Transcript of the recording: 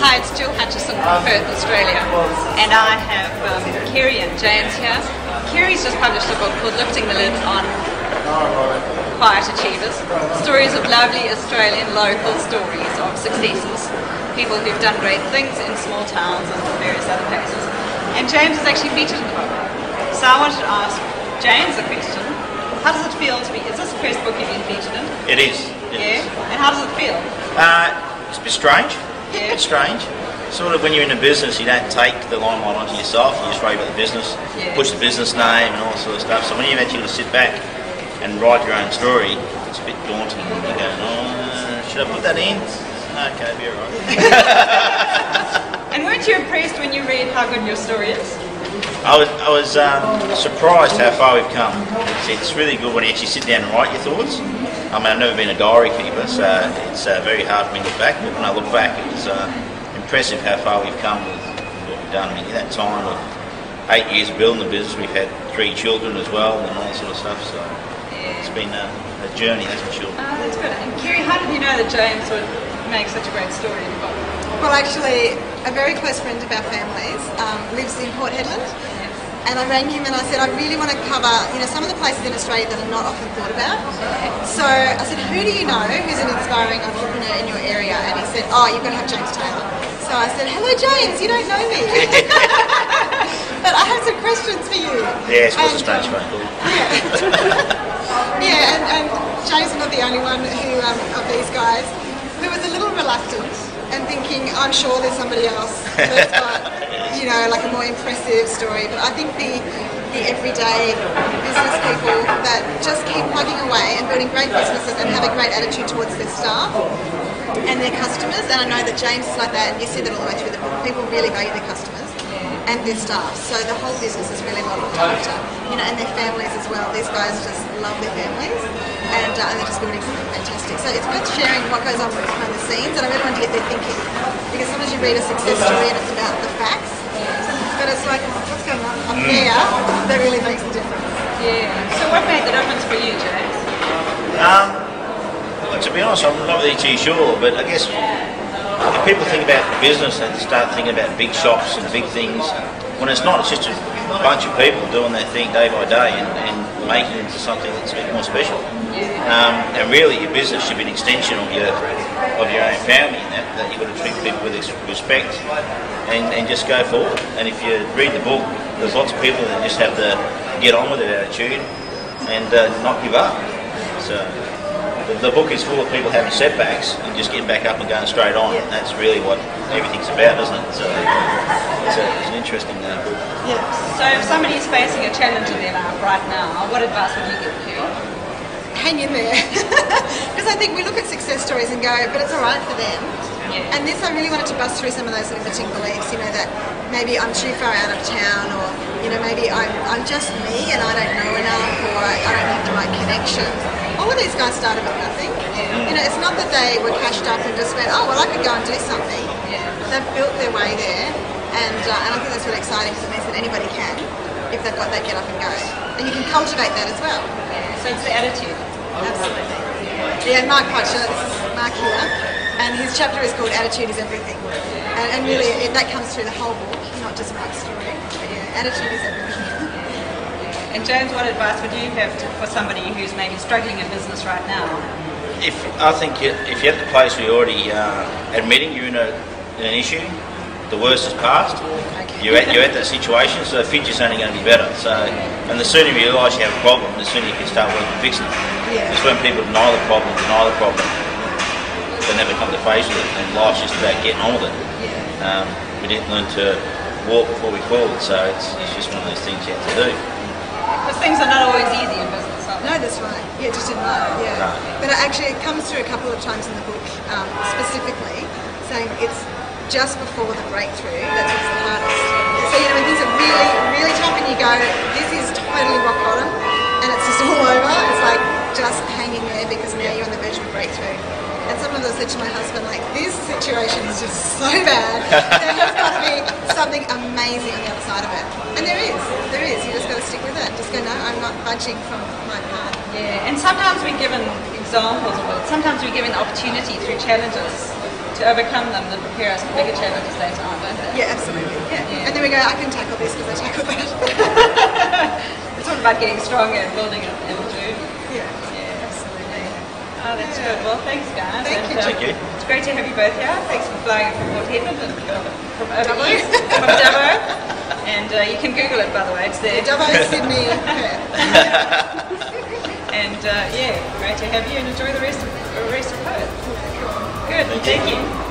Hi, it's Jill Hutchison from Perth, Australia, and I have Kerrie and James here. Kerrie's just published a book called Lifting the Lid on Quiet Achievers, stories of lovely Australian local stories of successes, people who've done great things in small towns and various other places. And James is actually featured in the book. So I wanted to ask James a question. How does it feel to be, is this the first book you've been featured in? It is. Yeah? And how does it feel? It's a bit strange. Yeah. A bit strange. Sort of when you're in a business, you don't take the limelight onto yourself. You just worry about the business, push the business name and all that sort of stuff. So when you actually sit back and write your own story, it's a bit daunting. You're going, oh, should I put that in? Okay, be alright. And weren't you impressed when you read how good your story is? I was surprised how far we've come. It's really good when you actually sit down and write your thoughts. I mean, I've never been a diary keeper, so it's very hard for me to look back. But when I look back, it was impressive how far we've come with what we've done. I mean, in that time of 8 years of building the business, we've had 3 children as well and all that sort of stuff. So it's been a journey, that's for sure. Oh, that's good. And Kerrie, how did you know that James would make such a great story in the book? Well, actually, a very close friend of our families lives in Port Hedland. And I rang him and I said, I really want to cover, some of the places in Australia that are not often thought about. So I said, who do you know who's an inspiring entrepreneur in your area? And he said, oh, you've got to have James Taylor. So I said, hello James, you don't know me. But I have some questions for you. Yeah, it's a strange phone call. Yeah, and James is not the only one who of these guys who was a little reluctant and thinking, I'm sure there's somebody else who's got, like a more impressive story. But I think the everyday business people that just keep plugging away and building great businesses and have a great attitude towards their staff and their customers, and I know that James is like that, and you see that all the way through the book. People really value their customers and their staff, so the whole business is really well looked after, and their families as well. These guys just love their families, and they're just building something fantastic. So it's worth sharing what goes on behind the scenes, and I really want to get their thinking, because sometimes you read a success story and it's about the facts, but it's like, what's going on up there that really makes the difference. Yeah. So what made the difference for you, James? Well, to be honest, I'm not really too sure, but I guess if people think about business and start thinking about big shops and big things, when it's not, it's just a bunch of people doing their thing day by day and making it into something that's a bit more special. And really, your business should be an extension of your own family, and that you've got to treat people with respect and just go forward. And if you read the book, there's lots of people that just have to get on with their attitude and not give up. So the book is full of people having setbacks and just getting back up and going straight on. And that's really what everything's about, isn't it? So it's an interesting book. Yeah. So if somebody's facing a challenge in their life right now, what advice would you give, Kerrie? Hang in there. Because I think we look at success stories and go, but it's all right for them. Yeah. And this, I really wanted to bust through some of those limiting beliefs, that maybe I'm too far out of town, or maybe I'm just me and I don't know enough, or I don't have the right connections. All of these guys started with nothing. It's not that they were cashed up and just went, oh well, I could go and do something. They've built their way there, and I think that's really exciting, because it means that anybody can, if they've got that get up and go, and you can cultivate that as well. So it's the attitude. Absolutely. Yeah, Mark Potcher, this is Mark here, and his chapter is called Attitude is Everything. And really, that comes through the whole book, not just Mark's story. But yeah, attitude is everything. And James, what advice would you have for somebody who's maybe struggling in business right now? I think if you're at the place where you're already admitting you're in an issue, the worst is past. You're at that situation, so the future's only going to be better. So, and the sooner you realise you have a problem, the sooner you can start working on fixing it. It's when people deny the problem, they never come to face with it, and life's just about getting on with it. We didn't learn to walk before we crawled, so it's just one of those things you have to do. Because things are not always easy in business, are they? No, that's right. Yeah, just in life, Right. But it comes through a couple of times in the book, specifically, saying it's just before the breakthrough that's what's the hardest. So, when things are really, really tough and you go, this is totally rock bottom, and it's just all over, it's like just hanging there, because now you're on the verge of a breakthrough. And sometimes I said to my husband, this situation is just so bad, there has got to be something amazing on the other side of it. And there is. You just got to stick with it. Just go, no, I'm not budging from my path. Yeah, and sometimes we're given examples of it. Sometimes we're given opportunity through challenges to overcome them that prepare us for bigger challenges later on, don't they? Yeah, absolutely. Yeah. And then we go, I can tackle this because I tackled that. It's all about getting stronger and building it in the journey. Yeah. Yeah, absolutely. Oh, that's good. Well, thanks, guys. Thank you. Thank you. It's great to have you both here. Thanks for flying in from Port Hedland and from over east, from Dubbo. And you can Google it, by the way. It's there. Dubbo, Sydney, Perth. And yeah, great to have you, and enjoy the rest of Perth. Good. Thank you.